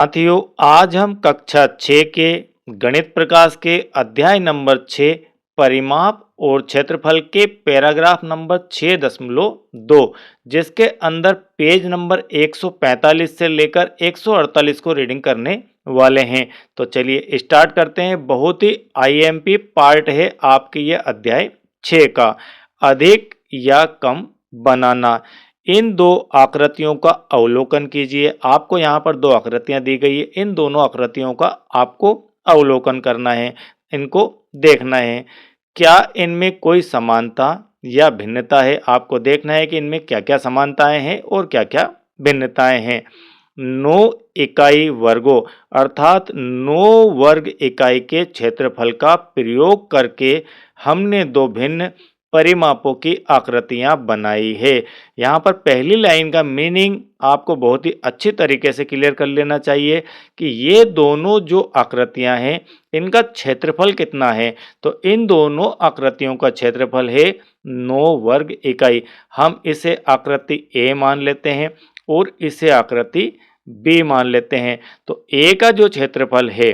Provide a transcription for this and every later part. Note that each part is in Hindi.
साथियों, आज हम कक्षा 6 के गणित प्रकाश के अध्याय नंबर 6 परिमाप और क्षेत्रफल के पैराग्राफ नंबर 6.2 जिसके अंदर पेज नंबर 145 से लेकर 148 को रीडिंग करने वाले हैं। तो चलिए स्टार्ट करते हैं। बहुत ही आईएमपी पार्ट है आपके ये अध्याय 6 का। अधिक या कम बनाना। इन दो आकृतियों का अवलोकन कीजिए। आपको यहाँ पर दो आकृतियां दी गई है। इन दोनों आकृतियों का आपको अवलोकन करना है, इनको देखना है। क्या इनमें कोई समानता या भिन्नता है? आपको देखना है कि इनमें क्या क्या समानताएं हैं और क्या क्या भिन्नताएं हैं। 9 इकाई वर्गों अर्थात 9 वर्ग इकाई के क्षेत्रफल का प्रयोग करके हमने दो भिन्न परिमापों की आकृतियां बनाई है। यहाँ पर पहली लाइन का मीनिंग आपको बहुत ही अच्छी तरीके से क्लियर कर लेना चाहिए कि ये दोनों जो आकृतियां हैं इनका क्षेत्रफल कितना है। तो इन दोनों आकृतियों का क्षेत्रफल है 9 वर्ग इकाई। हम इसे आकृति ए मान लेते हैं और इसे आकृति बी मान लेते हैं। तो ए का जो क्षेत्रफल है,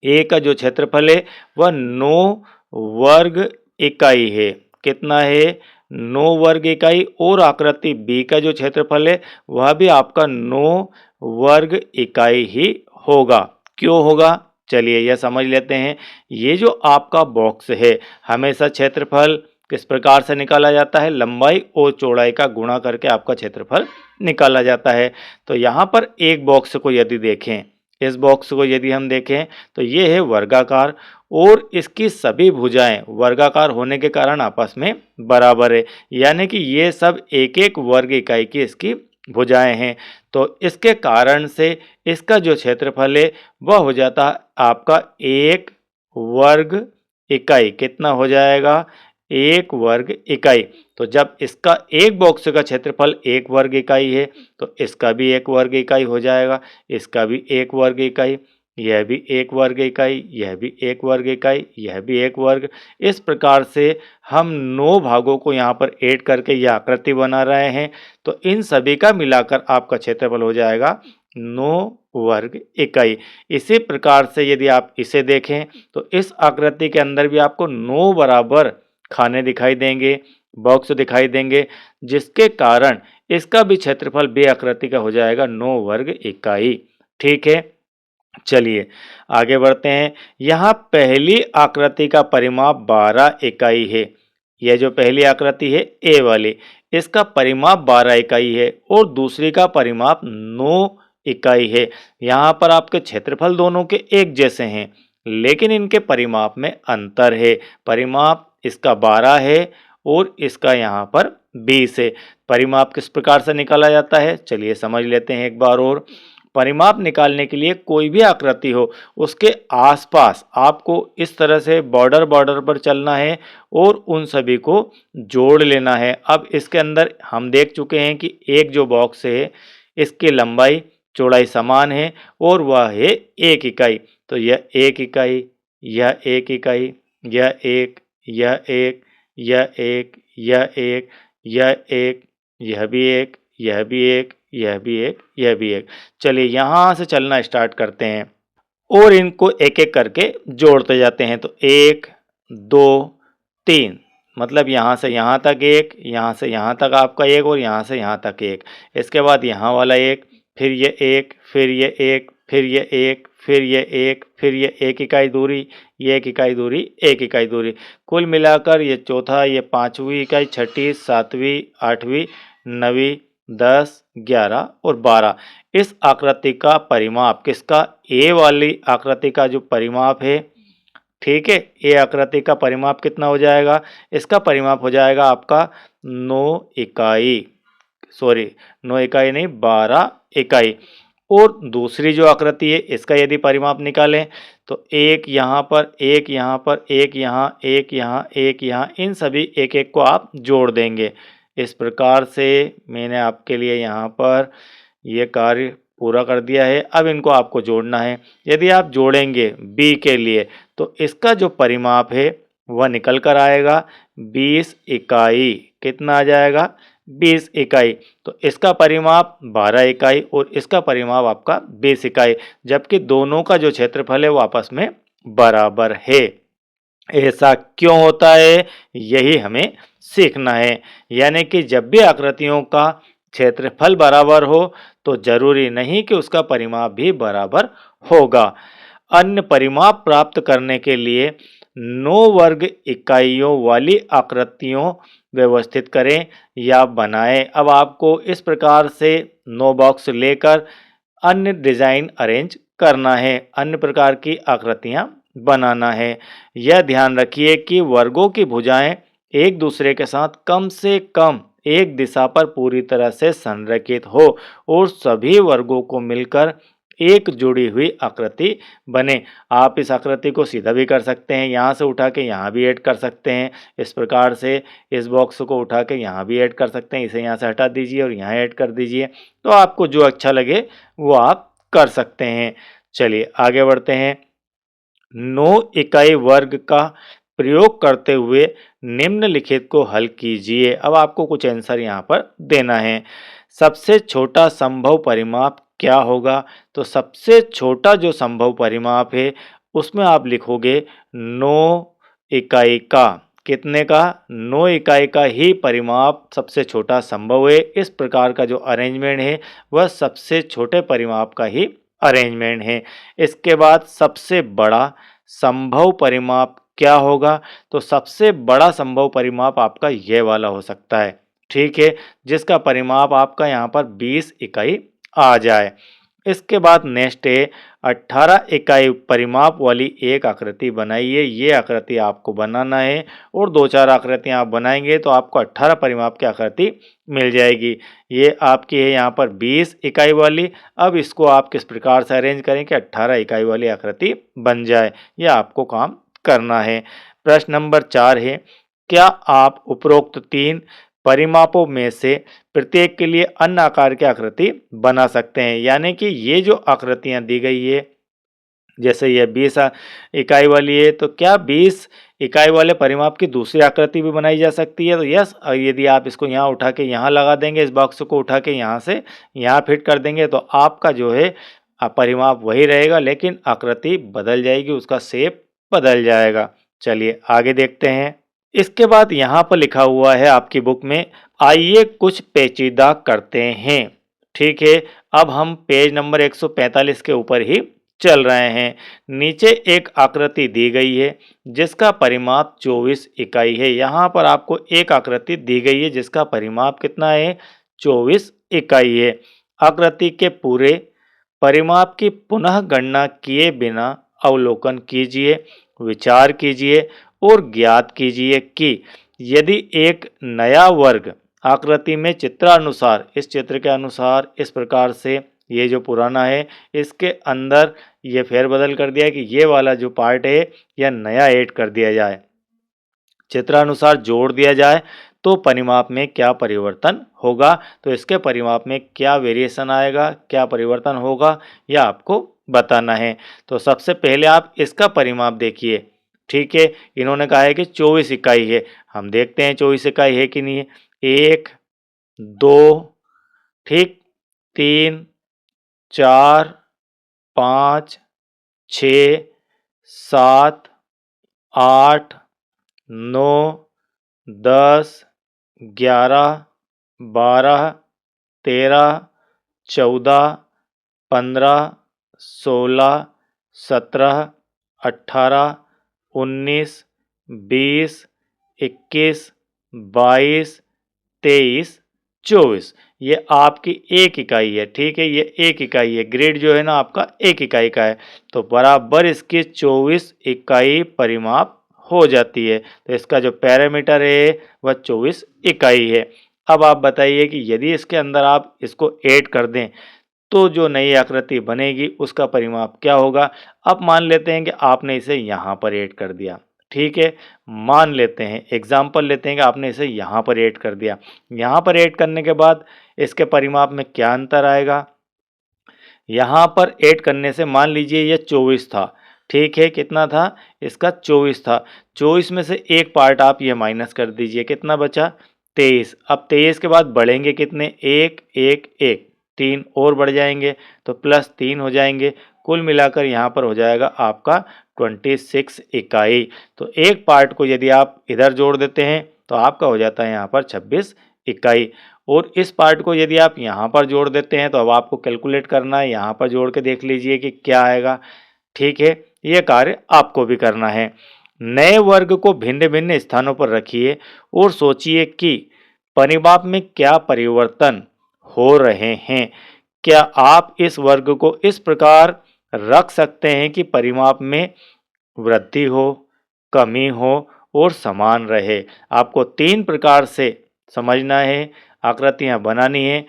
ए का जो क्षेत्रफल है वह 9 वर्ग इकाई है। कितना है? 9 वर्ग इकाई। और आकृति बी का जो क्षेत्रफल है वह भी आपका 9 वर्ग इकाई ही होगा। क्यों होगा? चलिए यह समझ लेते हैं। ये जो आपका बॉक्स है, हमेशा क्षेत्रफल किस प्रकार से निकाला जाता है? लंबाई और चौड़ाई का गुणा करके आपका क्षेत्रफल निकाला जाता है। तो यहाँ पर एक बॉक्स को यदि देखें, इस बॉक्स को यदि हम देखें तो ये है वर्गाकार और इसकी सभी भुजाएं वर्गाकार होने के कारण आपस में बराबर है। यानी कि ये सब एक एक वर्ग इकाई की इसकी भुजाएं हैं। तो इसके कारण से इसका जो क्षेत्रफल है वह हो जाता है आपका 1 वर्ग इकाई। कितना हो जाएगा? 1 वर्ग इकाई। तो जब इसका एक बॉक्स का क्षेत्रफल 1 वर्ग इकाई है तो इसका भी 1 वर्ग इकाई हो जाएगा, इसका भी 1 वर्ग इकाई, यह भी 1 वर्ग इकाई, यह भी 1 वर्ग इकाई, यह भी 1 वर्ग। इस प्रकार से हम 9 भागों को यहाँ पर ऐड करके यह आकृति बना रहे हैं। तो इन सभी का मिलाकर आपका क्षेत्रफल हो जाएगा 9 वर्ग इकाई। इसी प्रकार से यदि आप इसे देखें तो इस आकृति के अंदर भी आपको 9 बराबर खाने दिखाई देंगे, बॉक्स दिखाई देंगे, जिसके कारण इसका भी क्षेत्रफल बे आकृति का हो जाएगा 9 वर्ग इकाई। ठीक है, चलिए आगे बढ़ते हैं। यहाँ पहली आकृति का परिमाप 12 इकाई है। यह जो पहली आकृति है ए वाली, इसका परिमाप 12 इकाई है और दूसरी का परिमाप 9 इकाई है। यहाँ पर आपके क्षेत्रफल दोनों के एक जैसे हैं, लेकिन इनके परिमाप में अंतर है। परिमाप इसका 12 है और इसका यहाँ पर 20 है। परिमाप किस प्रकार से निकाला जाता है? चलिए समझ लेते हैं एक बार और। परिमाप निकालने के लिए कोई भी आकृति हो उसके आसपास आपको इस तरह से बॉर्डर पर चलना है और उन सभी को जोड़ लेना है। अब इसके अंदर हम देख चुके हैं कि एक जो बॉक्स है इसकी लंबाई चौड़ाई समान है और वह है 1 इकाई। तो यह 1 इकाई, यह 1 इकाई, यह 1, यह 1, यह 1, यह 1, यह 1, यह भी 1, यह भी 1, यह भी 1, यह भी 1। चलिए यहाँ से चलना स्टार्ट करते हैं और इनको एक एक करके जोड़ते जाते हैं। तो 1, 2, 3, मतलब यहाँ से यहाँ तक 1, यहाँ से यहाँ तक आपका 1 और यहाँ से यहाँ तक 1। इसके बाद यहाँ वाला 1, फिर ये 1, फिर ये 1, फिर ये 1, फिर ये 1, फिर ये 1 इकाई दूरी, ये 1 इकाई दूरी, 1 इकाई दूरी। कुल मिलाकर ये चौथा, ये 5वीं इकाई, 6ठी, 7वीं, 8वीं, 9वीं, 10, 11 और 12। इस आकृति का परिमाप किसका? ए वाली आकृति का जो परिमाप है, ठीक है, ए आकृति का परिमाप कितना हो जाएगा? इसका परिमाप हो जाएगा आपका 9 इकाई, सॉरी 9 इकाई नहीं 12 इकाई। और दूसरी जो आकृति है इसका यदि परिमाप निकालें तो एक यहाँ पर, एक यहाँ पर, एक यहाँ, एक यहाँ, एक यहाँ, इन सभी एक एक को आप जोड़ देंगे। इस प्रकार से मैंने आपके लिए यहाँ पर ये कार्य पूरा कर दिया है। अब इनको आपको जोड़ना है। यदि आप जोड़ेंगे बी के लिए तो इसका जो परिमाप है वह निकल कर आएगा 20 इकाई। कितना आ जाएगा? 20 इकाई। तो इसका परिमाप 12 इकाई और इसका परिमाप आपका 20 इकाई, जबकि दोनों का जो क्षेत्रफल है वो आपस में बराबर है। ऐसा क्यों होता है, यही हमें सीखना है। यानी कि जब भी आकृतियों का क्षेत्रफल बराबर हो तो जरूरी नहीं कि उसका परिमाप भी बराबर होगा। अन्य परिमाप प्राप्त करने के लिए 9 वर्ग इकाइयों वाली आकृतियों व्यवस्थित करें या बनाएं। अब आपको इस प्रकार से 9 बॉक्स लेकर अन्य डिजाइन अरेंज करना है, अन्य प्रकार की आकृतियां बनाना है। यह ध्यान रखिए कि वर्गों की भुजाएं एक दूसरे के साथ कम से कम एक दिशा पर पूरी तरह से संरेखित हो और सभी वर्गों को मिलकर एक जुड़ी हुई आकृति बने। आप इस आकृति को सीधा भी कर सकते हैं, यहाँ से उठा के यहाँ भी ऐड कर सकते हैं। इस प्रकार से इस बॉक्स को उठा के यहाँ भी ऐड कर सकते हैं, इसे यहाँ से हटा दीजिए और यहाँ ऐड कर दीजिए। तो आपको जो अच्छा लगे वो आप कर सकते हैं। चलिए आगे बढ़ते हैं। 9 इकाई वर्ग का प्रयोग करते हुए निम्नलिखित को हल कीजिए। अब आपको कुछ आंसर यहाँ पर देना है। सबसे छोटा संभव परिमाप क्या होगा? तो सबसे छोटा जो संभव परिमाप है उसमें आप लिखोगे 9 इकाई का। कितने का? 9 इकाई का ही परिमाप सबसे छोटा संभव है। इस प्रकार का जो अरेंजमेंट है वह सबसे छोटे परिमाप का ही अरेंजमेंट है। इसके बाद सबसे बड़ा संभव परिमाप क्या होगा? तो सबसे बड़ा संभव परिमाप आपका यह वाला हो सकता है, ठीक है, जिसका परिमाप आपका यहाँ पर 20 इकाई आ जाए। इसके बाद नेक्स्ट है 18 इकाई परिमाप वाली एक आकृति बनाइए। ये आकृति आपको बनाना है और 2-4 आकृतियाँ आप बनाएंगे तो आपको 18 परिमाप की आकृति मिल जाएगी। ये आपकी है यहाँ पर 20 इकाई वाली। अब इसको आप किस प्रकार से अरेंज करें कि 18 इकाई वाली आकृति बन जाए, यह आपको काम करना है। प्रश्न नंबर 4 है, क्या आप उपरोक्त 3 परिमापों में से प्रत्येक के लिए अन्य आकार की आकृति बना सकते हैं? यानी कि ये जो आकृतियां दी गई है, जैसे ये 20 इकाई वाली है, तो क्या 20 इकाई वाले परिमाप की दूसरी आकृति भी बनाई जा सकती है? तो यस, यदि आप इसको यहाँ उठा के यहाँ लगा देंगे, इस बॉक्स को उठा के यहाँ से यहाँ फिट कर देंगे तो आपका जो है परिमाप वही रहेगा, लेकिन आकृति बदल जाएगी, उसका शेप बदल जाएगा। चलिए आगे देखते हैं। इसके बाद यहाँ पर लिखा हुआ है आपकी बुक में, आइए कुछ पेचीदा करते हैं। ठीक है, अब हम पेज नंबर 145 के ऊपर ही चल रहे हैं। नीचे एक आकृति दी गई है जिसका परिमाप 24 इकाई है। यहाँ पर आपको एक आकृति दी गई है जिसका परिमाप कितना है? 24 इकाई है। आकृति के पूरे परिमाप की पुनः गणना किए बिना अवलोकन कीजिए, विचार कीजिए और ज्ञात कीजिए कि यदि एक नया वर्ग आकृति में चित्रानुसार, इस चित्र के अनुसार इस प्रकार से ये जो पुराना है इसके अंदर ये फेरबदल कर दिया कि ये वाला जो पार्ट है यह नया ऐड कर दिया जाए, चित्रानुसार जोड़ दिया जाए, तो परिमाप में क्या परिवर्तन होगा? तो इसके परिमाप में क्या वेरिएशन आएगा, क्या परिवर्तन होगा, यह आपको बताना है। तो सबसे पहले आप इसका परिमाप देखिए। ठीक है, इन्होंने कहा है कि 24 इकाई है। हम देखते हैं 24 इकाई है कि नहीं है। 1, 2, ठीक, 3, 4, 5, 6, 7, 8, 9, 10, 11, 12, 13, 14, 15, 16, 17, 18, 19, 20, 21, 22, 23, 24। ये आपकी एक इकाई है। ठीक है, ये एक इकाई है। ग्रेड जो है ना आपका एक इकाई का है, तो बराबर इसकी 24 इकाई परिमाप हो जाती है। तो इसका जो पैरामीटर है वह 24 इकाई है। अब आप बताइए कि यदि इसके अंदर आप इसको ऐड कर दें तो जो नई आकृति बनेगी उसका परिमाप क्या होगा? अब मान लेते हैं कि आपने इसे यहाँ पर ऐड कर दिया। ठीक है, मान लेते हैं, एग्जाम्पल लेते हैं कि आपने इसे यहाँ पर ऐड कर दिया। यहाँ पर ऐड करने के बाद इसके परिमाप में क्या अंतर आएगा? यहाँ पर ऐड करने से मान लीजिए यह 24 था। ठीक है, कितना था? इसका 24 था। 24 में से एक पार्ट आप ये माइनस कर दीजिए, कितना बचा? 23। अब 23 के बाद बढ़ेंगे कितने, 1 1 1, 3 और बढ़ जाएंगे तो +3 हो जाएंगे। कुल मिलाकर यहाँ पर हो जाएगा आपका 26 इकाई। तो एक पार्ट को यदि आप इधर जोड़ देते हैं तो आपका हो जाता है यहाँ पर 26 इकाई, और इस पार्ट को यदि आप यहाँ पर जोड़ देते हैं तो अब आपको कैलकुलेट करना है, यहाँ पर जोड़ के देख लीजिए कि क्या आएगा। ठीक है, ये कार्य आपको भी करना है। नए वर्ग को भिन्न भिन्न स्थानों पर रखिए और सोचिए कि परिमाप में क्या परिवर्तन हो रहे हैं। क्या आप इस वर्ग को इस प्रकार रख सकते हैं कि परिमाप में वृद्धि हो, कमी हो और समान रहे। आपको 3 प्रकार से समझना है, आकृतियाँ बनानी है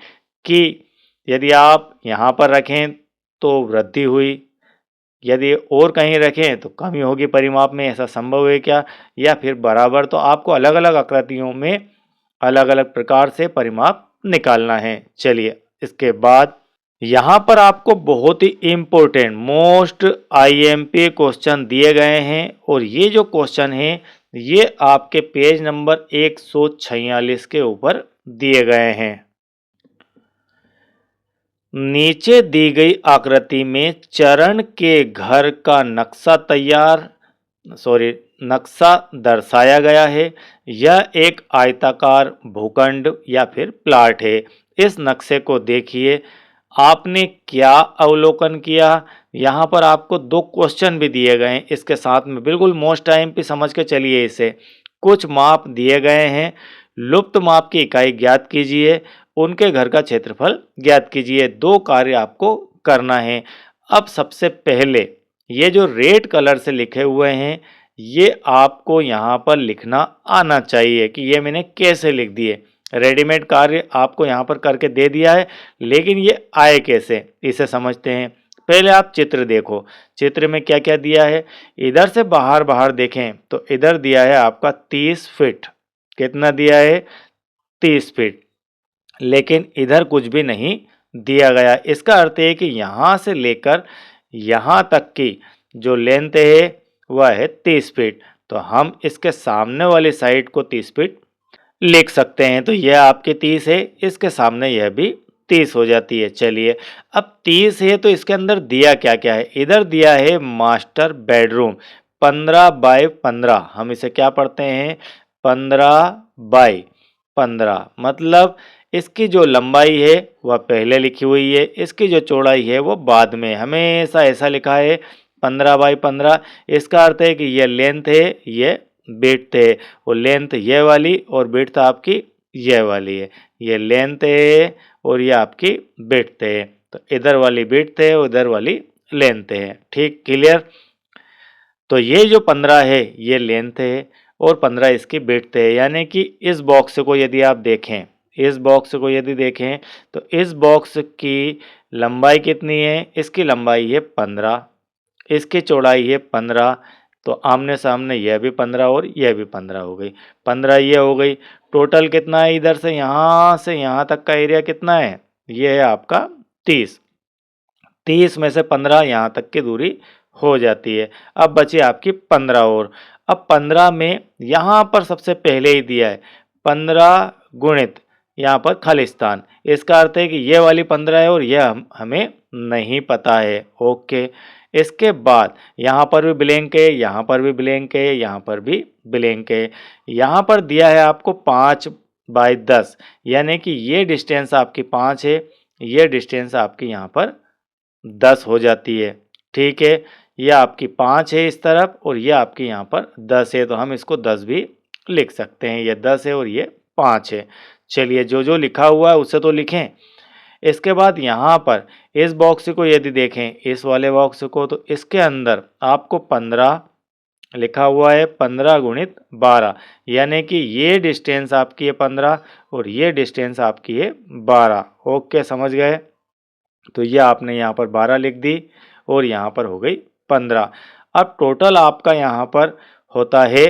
कि यदि आप यहाँ पर रखें तो वृद्धि हुई, यदि और कहीं रखें तो कमी होगी परिमाप में, ऐसा संभव है क्या, या फिर बराबर। तो आपको अलग अलग आकृतियों में अलग अलग प्रकार से परिमाप निकालना है। चलिए इसके बाद यहाँ पर आपको बहुत ही इम्पोर्टेंट मोस्ट आईएमपी क्वेश्चन दिए गए हैं, और ये जो क्वेश्चन हैं ये आपके पेज नंबर 146 के ऊपर दिए गए हैं। नीचे दी गई आकृति में चरण के घर का नक्शा दर्शाया गया है। यह एक आयताकार भूखंड या फिर प्लाट है। इस नक्शे को देखिए, आपने क्या अवलोकन किया। यहाँ पर आपको 2 क्वेश्चन भी दिए गए हैं इसके साथ में, बिल्कुल मोस्ट आईएमपी समझ के चलिए इसे। कुछ माप दिए गए हैं, लुप्त माप की इकाई ज्ञात कीजिए, उनके घर का क्षेत्रफल ज्ञात कीजिए। 2 कार्य आपको करना है। अब सबसे पहले ये जो रेड कलर से लिखे हुए हैं ये आपको यहाँ पर लिखना आना चाहिए कि ये मैंने कैसे लिख दिए। रेडीमेड कार्य आपको यहाँ पर करके दे दिया है, लेकिन ये आए कैसे इसे समझते हैं। पहले आप चित्र देखो, चित्र में क्या क्या दिया है। इधर से बाहर देखें तो इधर दिया है आपका 30 फीट। कितना दिया है, 30 फीट। लेकिन इधर कुछ भी नहीं दिया गया। इसका अर्थ है कि यहाँ से लेकर यहाँ तक की जो लेंथ है वह है 30 फीट। तो हम इसके सामने वाली साइड को 30 फीट लिख सकते हैं। तो यह आपके 30 है, इसके सामने यह भी 30 हो जाती है। चलिए अब 30 है तो इसके अंदर दिया क्या क्या है। इधर दिया है मास्टर बेडरूम 15 बाय 15। हम इसे क्या पढ़ते हैं, 15 बाय 15। मतलब इसकी जो लंबाई है वह पहले लिखी हुई है, इसकी जो चौड़ाई है वो बाद में। हमेशा ऐसा लिखा है 15 बाई 15। इसका अर्थ है कि यह लेंथ है, ये विड्थ है। और लेंथ ये वाली और विड्थ आपकी ये वाली है। ये लेंथ है और ये आपकी विड्थ है। तो इधर वाली विड्थ है, उधर वाली लेंथ है। ठीक, क्लियर। तो ये जो 15 है ये लेंथ है और 15 इसकी विड्थ है। यानी कि इस बॉक्स को यदि आप देखें, इस बॉक्स को यदि देखें तो इस बॉक्स की लंबाई कितनी है, इसकी लंबाई है 15, इसकी चौड़ाई है 15। तो आमने सामने यह भी 15 और यह भी 15 हो गई। 15 ये हो गई। टोटल कितना है, इधर से यहाँ तक का एरिया कितना है, ये है आपका 30। 30 में से 15 यहाँ तक की दूरी हो जाती है। अब बची आपकी 15 और। अब 15 में यहाँ पर सबसे पहले ही दिया है 15 गुणित यहाँ पर खालिस्तान। इसका अर्थ है कि ये वाली 15 है और यह हमें नहीं पता है। ओके, इसके बाद यहाँ पर भी ब्लैंक है, यहाँ पर भी ब्लैंक है, यहाँ पर भी ब्लैंक है। यहाँ पर दिया है आपको 5 बाई 10, यानी कि ये डिस्टेंस आपकी 5 है, ये डिस्टेंस आपकी यहाँ पर 10 हो जाती है। ठीक है, यह आपकी 5 है इस तरफ और यह आपकी यहाँ पर 10 है। तो हम इसको 10 भी लिख सकते हैं। ये 10 है और ये 5 है। चलिए जो जो लिखा हुआ है उसे तो लिखें। इसके बाद यहाँ पर इस बॉक्स को यदि देखें, इस वाले बॉक्स को, तो इसके अंदर आपको 15 लिखा हुआ है, 15 गुणित 12, यानी कि ये डिस्टेंस आपकी है 15 और ये डिस्टेंस आपकी है 12। ओके, समझ गए। तो ये आपने यहाँ पर 12 लिख दी और यहाँ पर हो गई 15। अब टोटल आपका यहाँ पर होता है,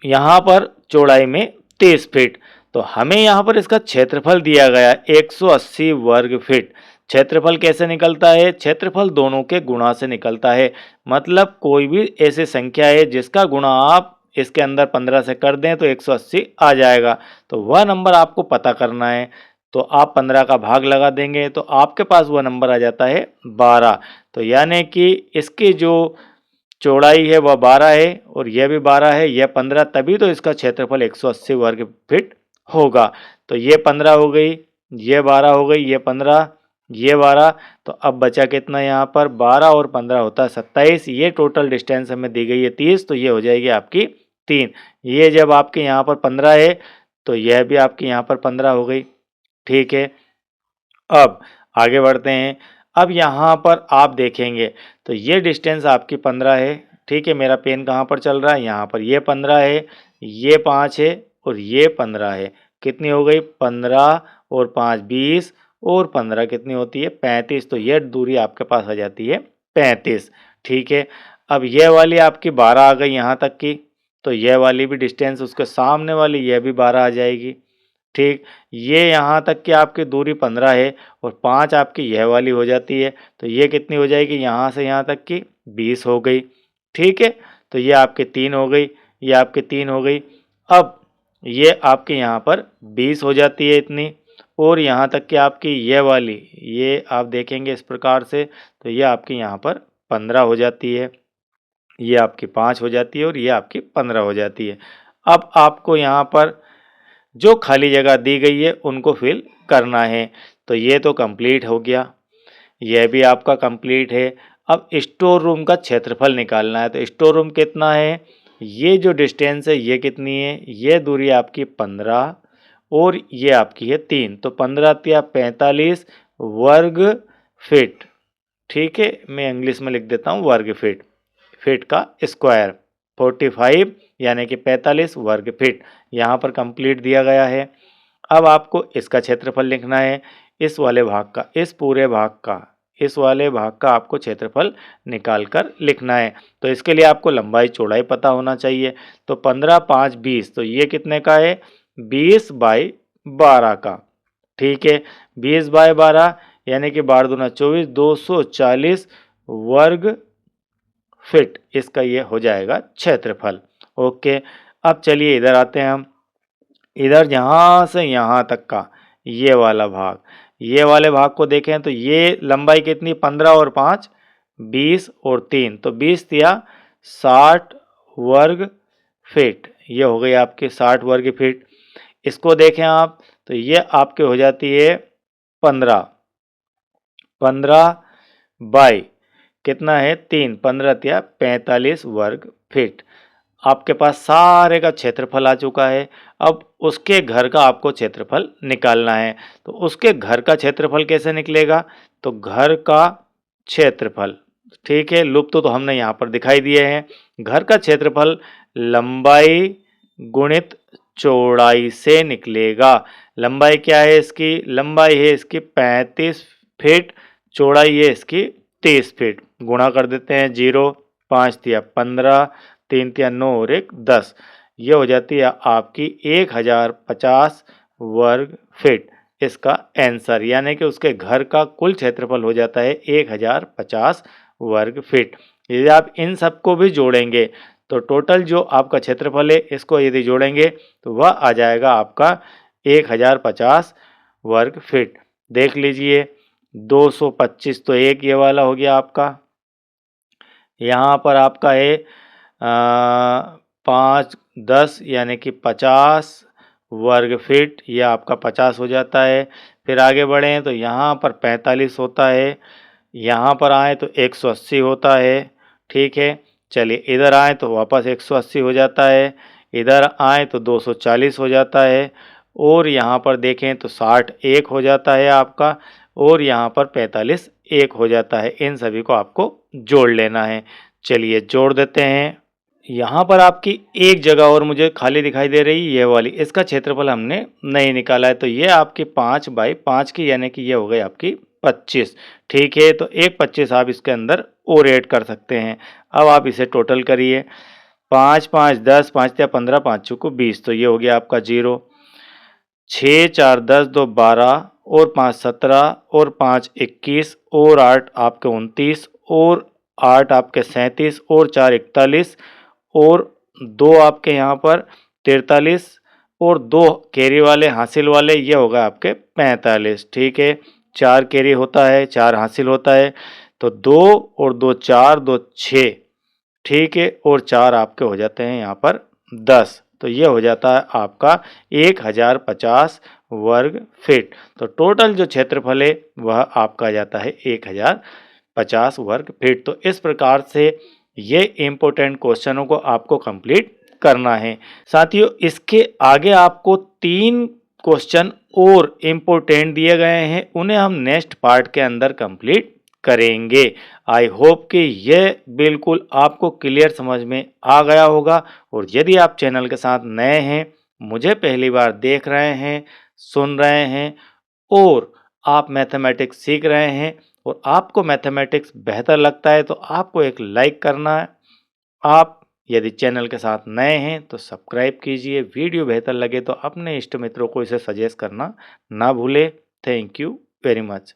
यहाँ पर चौड़ाई में 30 फीट। तो हमें यहाँ पर इसका क्षेत्रफल दिया गया 180 वर्ग फीट। क्षेत्रफल कैसे निकलता है, क्षेत्रफल दोनों के गुणा से निकलता है। मतलब कोई भी ऐसी संख्या है जिसका गुणा आप इसके अंदर 15 से कर दें तो 180 आ जाएगा। तो वह नंबर आपको पता करना है। तो आप 15 का भाग लगा देंगे तो आपके पास वह नंबर आ जाता है 12। तो यानी कि इसकी जो चौड़ाई है वह 12 है और यह भी 12 है, यह 15, तभी तो इसका क्षेत्रफल 180 वर्ग फीट होगा। तो ये 15 हो गई, ये 12 हो गई, ये 15, ये 12। तो अब बचा कितना यहाँ पर, 12 और 15 होता है 27। ये टोटल डिस्टेंस हमें दी गई है 30, तो ये हो जाएगी आपकी 3। ये जब आपके यहाँ पर 15 है तो यह भी आपके यहाँ पर 15 हो गई। ठीक है, अब आगे बढ़ते हैं। अब यहाँ पर आप देखेंगे तो ये डिस्टेंस आपकी 15 है। ठीक है, मेरा पेन कहाँ पर चल रहा है, यहाँ पर। ये 15 है, ये 5 है और ये 15 है। कितनी हो गई, 15 और 5 20 और 15 कितनी होती है, 35। तो ये दूरी आपके पास आ जाती है 35। ठीक है, अब यह वाली आपकी 12 आ गई यहाँ तक की, तो यह वाली भी डिस्टेंस उसके सामने वाली यह भी 12 आ जाएगी। ठीक, ये यहाँ तक की आपकी दूरी 15 है और 5 आपकी यह वाली हो जाती है। तो ये कितनी हो जाएगी, यहाँ से यहाँ तक की 20 हो गई। ठीक है, तो ये आपके 3 हो गई, ये आपके 3 हो गई। अब ये आपके यहाँ पर 20 हो जाती है इतनी, और यहाँ तक कि आपकी ये वाली, ये आप देखेंगे इस प्रकार से, तो ये आपके यहाँ पर 15 हो जाती है, ये आपकी 5 हो जाती है और ये आपकी 15 हो जाती है। अब आपको यहाँ पर जो खाली जगह दी गई है उनको फिल करना है। तो ये तो कंप्लीट हो गया, यह भी आपका कंप्लीट है। अब स्टोर रूम का क्षेत्रफल निकालना है। तो स्टोर रूम कितना है, ये जो डिस्टेंस है ये कितनी है, ये दूरी आपकी 15 और ये आपकी है 3। तो 15 या 45 वर्ग फीट। ठीक है, मैं इंग्लिश में लिख देता हूँ वर्ग फीट, फीट का स्क्वायर 45 यानी कि 45 वर्ग फीट यहाँ पर कंप्लीट दिया गया है। अब आपको इसका क्षेत्रफल लिखना है, इस वाले भाग का, इस पूरे भाग का, इस वाले भाग का आपको क्षेत्रफल निकाल कर लिखना है। तो इसके लिए आपको लंबाई चौड़ाई पता होना चाहिए। तो 15 5 20, तो ये कितने का है, 20/12 का। ठीक है, 20/12 यानी कि 12 दूना 24, 240 वर्ग फीट इसका ये हो जाएगा क्षेत्रफल। ओके, अब चलिए इधर आते हैं हम। इधर यहाँ से यहाँ तक का ये वाला भाग, ये वाले भाग को देखें तो ये लंबाई कितनी, 15 और 5 20 और 3, तो 20 या 60 वर्ग फीट, ये हो गई आपके 60 वर्ग फीट। इसको देखें आप तो ये आपके हो जाती है 15 बाई कितना है 3, 15 या 45 वर्ग फीट। आपके पास सारे का क्षेत्रफल आ चुका है। अब उसके घर का आपको क्षेत्रफल निकालना है। तो उसके घर का क्षेत्रफल कैसे निकलेगा, तो घर का क्षेत्रफल, ठीक है, लुप्त तो हमने यहाँ पर दिखाई दिए हैं। घर का क्षेत्रफल लंबाई गुणित चौड़ाई से निकलेगा। लंबाई क्या है इसकी, लंबाई है इसकी 35 फीट, चौड़ाई है इसकी 30 फीट। गुणा कर देते हैं, 0 5 या 15, 3 या 9 और 1 10, ये हो जाती है आपकी 1050 वर्ग फीट इसका आंसर। यानी कि उसके घर का कुल क्षेत्रफल हो जाता है 1050 वर्ग फीट। यदि आप इन सबको भी जोड़ेंगे तो टोटल जो आपका क्षेत्रफल है इसको यदि जोड़ेंगे तो वह आ जाएगा आपका 1050 वर्ग फीट। देख लीजिए, 225 तो एक ये वाला हो गया आपका, यहाँ पर आपका है 5 10 यानी कि 50 वर्ग फीट, यह आपका 50 हो जाता है। फिर आगे बढ़ें तो यहाँ पर 45 होता है, यहाँ पर आए तो 180 होता है। ठीक है, चलिए इधर आए तो वापस 180 हो जाता है, इधर आए तो 240 हो जाता है, और यहाँ पर देखें तो 60 एक हो जाता है आपका, और यहाँ पर 45 एक हो जाता है। इन सभी को आपको जोड़ लेना है। चलिए जोड़ देते हैं। यहाँ पर आपकी एक जगह और मुझे खाली दिखाई दे रही है, ये वाली, इसका क्षेत्रफल हमने नहीं निकाला है। तो ये आपकी 5/5 की, यानी कि ये हो गई आपकी 25। ठीक है, तो एक 25 आप इसके अंदर और ऐड कर सकते हैं। अब आप इसे टोटल करिए, 5 5 10, 5 या 15, 5 चौको 20, तो ये हो गया आपका 0, 6 4 10 2 12 और 5 17 और 5 21 और 8 आपके 29 और 8 आपके 37 और 4 41 और 2 आपके यहाँ पर 43 और 2 कैरी वाले हासिल वाले, ये होगा आपके 45। ठीक है, 4 कैरी होता है, 4 हासिल होता है, तो 2 और 2 4, 2 6। ठीक है, और 4 आपके हो जाते हैं यहाँ पर 10। तो ये हो जाता है आपका 1050 वर्ग फीट। तो टोटल जो क्षेत्रफल है वह आपका आ जाता है 1050 वर्ग फीट। तो इस प्रकार से ये इम्पोर्टेंट क्वेश्चनों को आपको कंप्लीट करना है। साथियों, इसके आगे आपको 3 क्वेश्चन और इम्पोर्टेंट दिए गए हैं, उन्हें हम नेक्स्ट पार्ट के अंदर कंप्लीट करेंगे। आई होप कि यह बिल्कुल आपको क्लियर समझ में आ गया होगा। और यदि आप चैनल के साथ नए हैं, मुझे पहली बार देख रहे हैं, सुन रहे हैं और आप मैथमेटिक्स सीख रहे हैं और आपको मैथमेटिक्स बेहतर लगता है, तो आपको एक लाइक करना है। आप यदि चैनल के साथ नए हैं तो सब्सक्राइब कीजिए। वीडियो बेहतर लगे तो अपने इष्ट मित्रों को इसे सजेस्ट करना ना भूलें। Thank you very much.